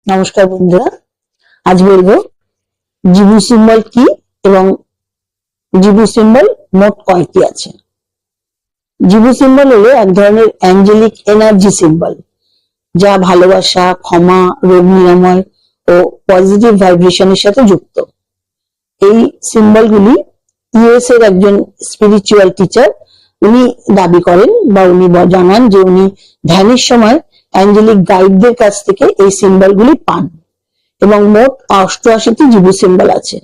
নমস্কার বন্ধুরা, আজ বলবো জিবু সিম্বল কি এবং জিবু সিম্বল মোট কয়টি আছে। জিবু সিম্বল হলো এক ধরনের অ্যাঞ্জেলিক এনার্জি সিম্বল, যা ভালোবাসা, ক্ষমা, রোগ নিরাময় ও পজিটিভ ভাইব্রেশনের সাথে যুক্ত। এই সিম্বলগুলি ইউএস এর একজন স্পিরিচুয়াল টিচার উনি দাবি করেন বা উনি জানান যে উনি ধ্যানের সময় অ্যাঞ্জেলিক গাইডদের কাছ থেকে এই সিম্বলগুলি পান এবং মোট 88টি জিবু সিম্বল আছে।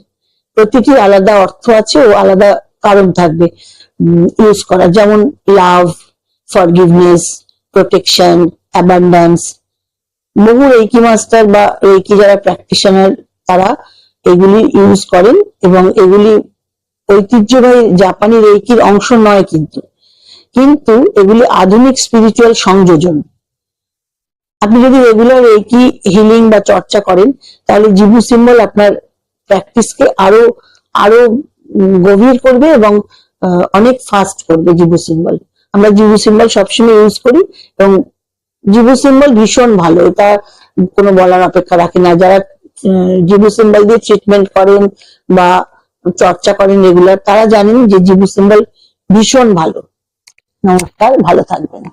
প্রতিটি আলাদা অর্থ আছে ও আলাদা কারণ থাকবে ইউজ করা, যেমন লাভ, ফরগিভনেস, প্রোটেকশন, অ্যাবান্ড্যান্স। বহু রেকি মাস্টার বা রেকি যারা প্র্যাকটিশনার তারা এগুলি ইউজ করেন এবং এগুলি ঐতিহ্যবাহী জাপানি রেকির অংশ নয়, কিন্তু এগুলি আধুনিক স্পিরিচুয়াল সংযোজন। আপনি যদি রেগুলার রেকি হিলিং বা চর্চা করেন তাহলে জিবু সিম্বল আপনার প্র্যাকটিসকে আরো আরো গভীর করবে এবং অনেক ফাস্ট করবে। জিবু সিম্বল আমরা জিবু সিম্বল সবসময় ইউজ করি এবং জিবু সিম্বল ভীষণ ভালো, এটা কোনো বলার অপেক্ষা রাখে না। যারা জিবু সিম্বল দিয়ে ট্রিটমেন্ট করেন বা চর্চা করেন রেগুলার, তারা জানেন যে জিবু সিম্বল ভীষণ ভালো। নমস্কার, ভালো থাকবেন।